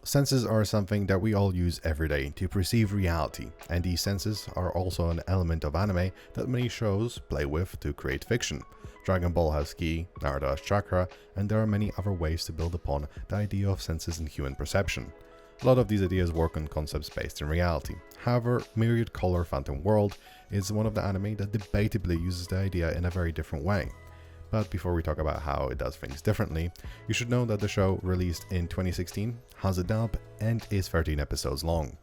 Senses are something that we all use every day to perceive reality, and these senses are also an element of anime that many shows play with to create fiction. Dragon Ball has ki, Naruto has chakra, and there are many other ways to build upon the idea of senses in human perception. A lot of these ideas work on concepts based in reality. However, Myriad Colors Phantom World is one of the anime that debatably uses the idea in a very different way. But before we talk about how it does things differently, you should know that the show, released in 2016, has a dub and is 13 episodes long.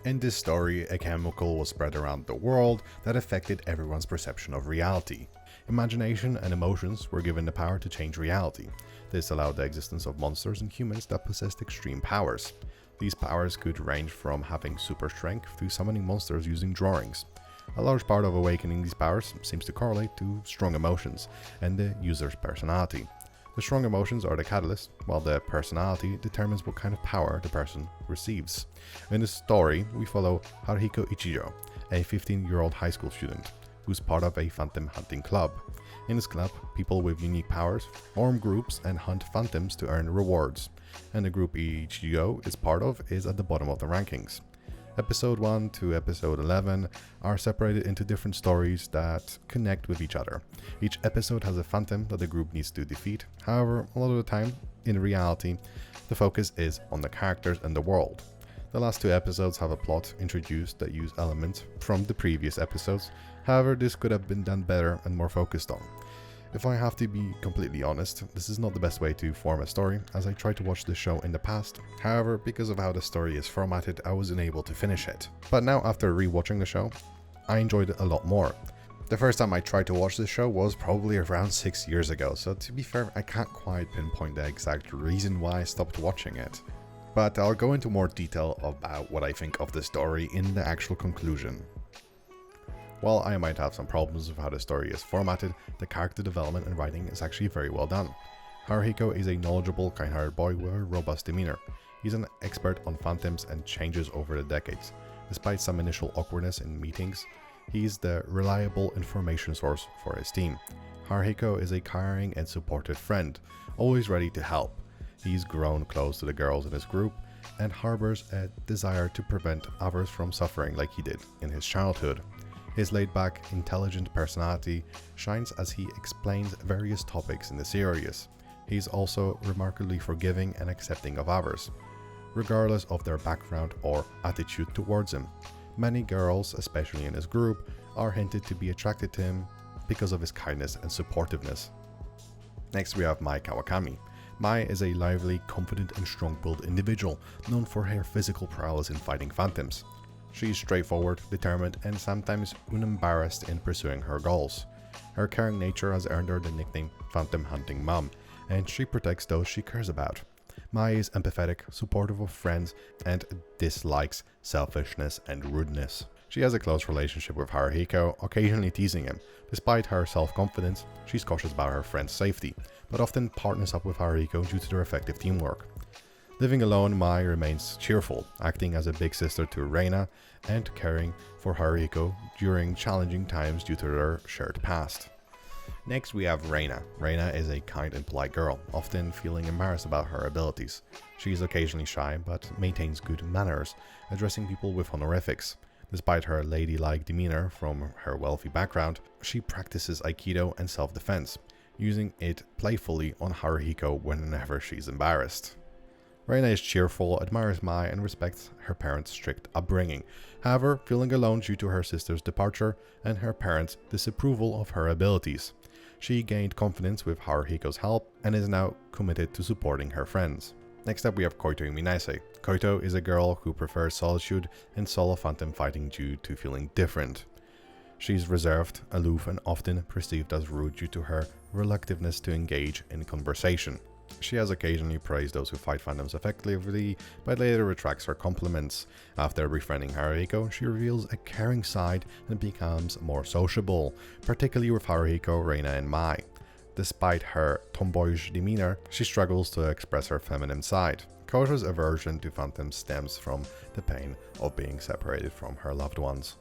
In this story, a chemical was spread around the world that affected everyone's perception of reality. Imagination and emotions were given the power to change reality. This allowed the existence of monsters and humans that possessed extreme powers. These powers could range from having super strength to summoning monsters using drawings. A large part of awakening these powers seems to correlate to strong emotions and the user's personality. The strong emotions are the catalyst, while the personality determines what kind of power the person receives. In the story, we follow Haruhiko Ichijo, a 15-year-old high school student, who's part of a phantom hunting club. In this club, people with unique powers form groups and hunt phantoms to earn rewards, and the group Ichijo is part of is at the bottom of the rankings. Episode 1 to episode 11 are separated into different stories that connect with each other. Each episode has a phantom that the group needs to defeat. However, a lot of the time, in reality, the focus is on the characters and the world. The last 2 episodes have a plot introduced that use elements from the previous episodes. However, this could have been done better and more focused on. If I have to be completely honest, this is not the best way to form a story, as I tried to watch this show in the past. However, because of how the story is formatted, I wasn't able to finish it. But now, after rewatching the show, I enjoyed it a lot more. The first time I tried to watch this show was probably around 6 years ago, so to be fair, I can't quite pinpoint the exact reason why I stopped watching it. But I'll go into more detail about what I think of the story in the actual conclusion. While I might have some problems with how the story is formatted, the character development and writing is actually very well done. Haruhiko is a knowledgeable, kind-hearted boy with a robust demeanor. He's an expert on phantoms and changes over the decades. Despite some initial awkwardness in meetings, he's the reliable information source for his team. Haruhiko is a caring and supportive friend, always ready to help. He's grown close to the girls in his group and harbors a desire to prevent others from suffering like he did in his childhood. His laid-back, intelligent personality shines as he explains various topics in the series. He's also remarkably forgiving and accepting of others, regardless of their background or attitude towards him. Many girls, especially in his group, are hinted to be attracted to him because of his kindness and supportiveness. Next we have Mai Kawakami. Mai is a lively, confident and strong-willed individual, known for her physical prowess in fighting phantoms. She is straightforward, determined, and sometimes unembarrassed in pursuing her goals. Her caring nature has earned her the nickname Phantom Hunting Mom, and she protects those she cares about. Mai is empathetic, supportive of friends, and dislikes selfishness and rudeness. She has a close relationship with Haruhiko, occasionally teasing him. Despite her self-confidence, she's cautious about her friend's safety, but often partners up with Haruhiko due to their effective teamwork. Living alone, Mai remains cheerful, acting as a big sister to Reina and caring for Haruhiko during challenging times due to their shared past. Next we have Reina. Reina is a kind and polite girl, often feeling embarrassed about her abilities. She is occasionally shy but maintains good manners, addressing people with honorifics. Despite her ladylike demeanor from her wealthy background, she practices Aikido and self-defense, using it playfully on Haruhiko whenever she's embarrassed. Reina is cheerful, admires Mai, and respects her parents' strict upbringing, however, feeling alone due to her sister's departure and her parents' disapproval of her abilities. She gained confidence with Haruhiko's help and is now committed to supporting her friends. Next up we have Koito Uminase. Koito is a girl who prefers solitude and solo phantom fighting due to feeling different. She's reserved, aloof, and often perceived as rude due to her reluctance to engage in conversation. She has occasionally praised those who fight phantoms effectively, but later retracts her compliments. After befriending Haruhiko, she reveals a caring side and becomes more sociable, particularly with Haruhiko, Reina, and Mai. Despite her tomboyish demeanor, she struggles to express her feminine side. Koto's aversion to phantoms stems from the pain of being separated from her loved ones.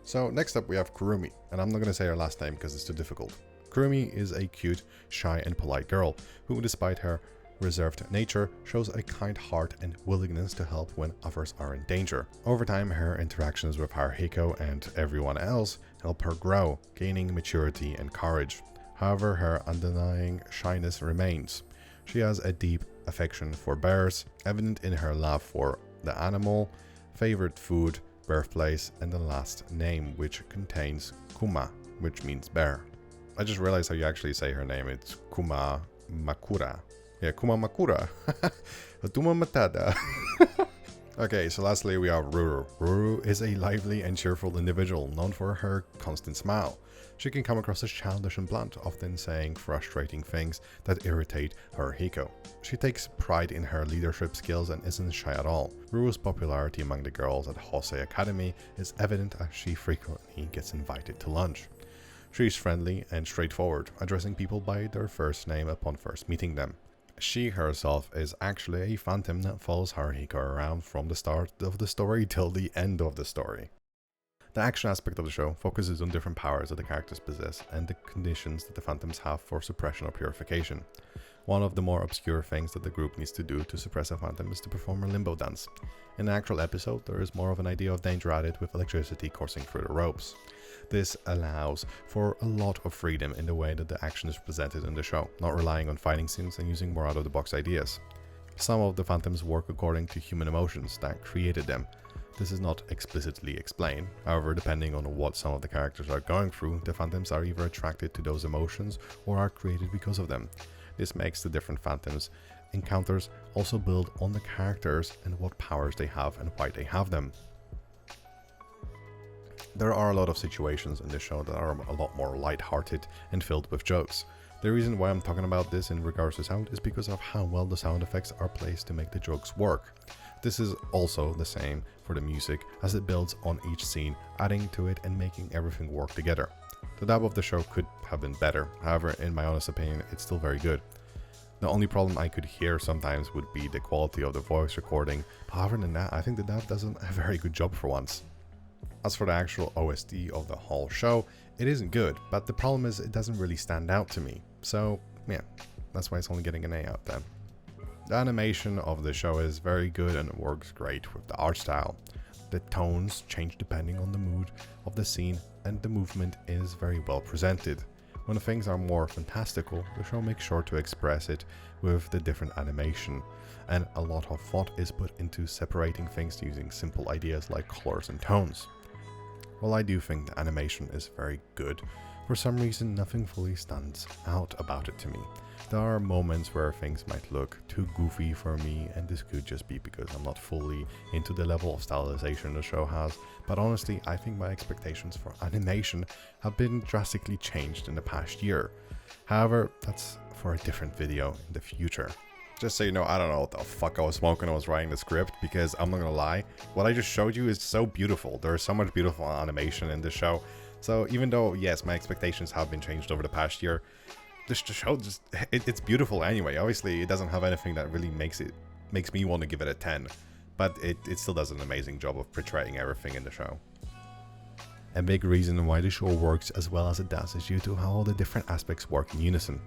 So next up we have Kurumi, and I'm not going to say her last name because it's too difficult. Kurumi is a cute, shy and polite girl who, despite her reserved nature shows a kind heart and willingness to help when others are in danger. Over time, her interactions with Haruhiko and everyone else help her grow, gaining maturity and courage. However, her underlying shyness remains. She has a deep affection for bears, evident in her love for the animal, favorite food, birthplace, and the last name, which contains Kuma, which means bear. I just realized how you actually say her name. It's Kuma Makura. Yeah, Kuma Makura. Tuma Matada. Okay, so lastly we have Ruru. Ruru is a lively and cheerful individual known for her constant smile. She can come across as childish and blunt, often saying frustrating things that irritate Haruhiko. She takes pride in her leadership skills and isn't shy at all. Ruru's popularity among the girls at Hosei Academy is evident as she frequently gets invited to lunch. She's friendly and straightforward, addressing people by their first name upon first meeting them. She herself is actually a phantom that follows Haruhiko around from the start of the story till the end of the story. The action aspect of the show focuses on different powers that the characters possess and the conditions that the phantoms have for suppression or purification. One of the more obscure things that the group needs to do to suppress a phantom is to perform a limbo dance. In the actual episode, there is more of an idea of danger added with electricity coursing through the ropes. This allows for a lot of freedom in the way that the action is presented in the show, not relying on fighting scenes and using more out-of-the-box ideas. Some of the phantoms work according to human emotions that created them. This is not explicitly explained, however, depending on what some of the characters are going through, the phantoms are either attracted to those emotions or are created because of them. This makes the different phantoms encounters also build on the characters and what powers they have and why they have them. There are a lot of situations in this show that are a lot more light-hearted and filled with jokes. The reason why I'm talking about this in regards to sound is because of how well the sound effects are placed to make the jokes work. This is also the same for the music, as it builds on each scene, adding to it and making everything work together. The dub of the show could have been better, however, in my honest opinion, it's still very good. The only problem I could hear sometimes would be the quality of the voice recording, but other than that, I think the dub does a very good job for once. As for the actual OST of the whole show, it isn't good, but the problem is it doesn't really stand out to me. So yeah, that's why it's only getting an A out then. The animation of the show is very good and it works great with the art style. The tones change depending on the mood of the scene and the movement is very well presented. When things are more fantastical, the show makes sure to express it with the different animation, and a lot of thought is put into separating things using simple ideas like colors and tones. While I do think the animation is very good, for some reason nothing fully stands out about it to me. There are moments where things might look too goofy for me, and this could just be because I'm not fully into the level of stylization the show has, but honestly I think my expectations for animation have been drastically changed in the past year. However, that's for a different video in the future. Just so you know, I don't know what the fuck I was smoking when I was writing the script, because I'm not gonna lie, what I just showed you is so beautiful. There is so much beautiful animation in this show. So even though, yes, my expectations have been changed over the past year, this show just, it's beautiful anyway. Obviously, it doesn't have anything that really makes me want to give it a 10, but it still does an amazing job of portraying everything in the show. A big reason why the show works as well as it does is due to how all the different aspects work in unison.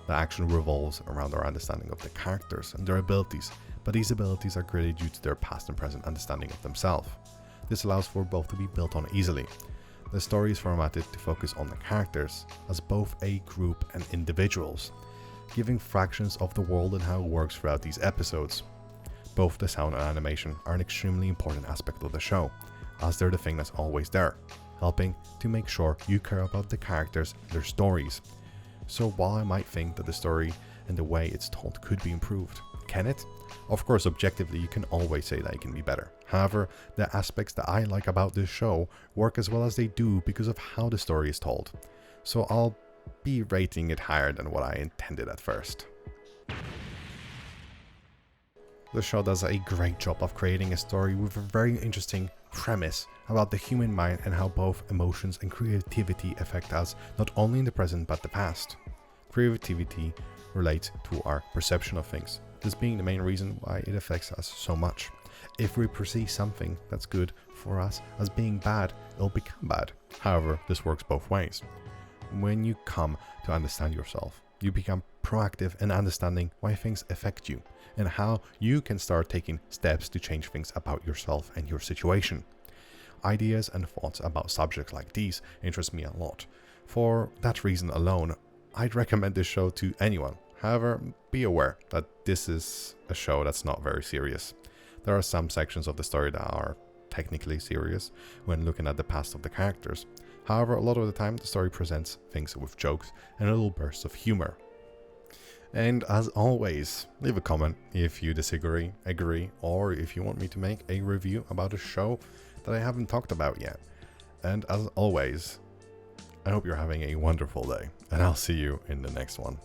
The action revolves around our understanding of the characters and their abilities, but these abilities are created due to their past and present understanding of themselves. This allows for both to be built on easily. The story is formatted to focus on the characters as both a group and individuals, giving fractions of the world and how it works throughout these episodes. Both the sound and animation are an extremely important aspect of the show, as they're the thing that's always there, helping to make sure you care about the characters and their stories. So while I might think that the story and the way it's told could be improved, can it? Of course, objectively, you can always say that it can be better. However, the aspects that I like about this show work as well as they do because of how the story is told. So I'll be rating it higher than what I intended at first. The show does a great job of creating a story with a very interesting premise about the human mind and how both emotions and creativity affect us not only in the present but the past. Creativity relates to our perception of things, this being the main reason why it affects us so much. If we perceive something that's good for us as being bad, it'll become bad. However, this works both ways. When you come to understand yourself, you become proactive in understanding why things affect you and how you can start taking steps to change things about yourself and your situation. Ideas and thoughts about subjects like these interest me a lot. For that reason alone, I'd recommend this show to anyone. However, be aware that this is a show that's not very serious. There are some sections of the story that are technically serious when looking at the past of the characters. However, a lot of the time the story presents things with jokes and little bursts of humor. And as always, leave a comment if you disagree, agree, or if you want me to make a review about a show that I haven't talked about yet. And as always, I hope you're having a wonderful day, and I'll see you in the next one.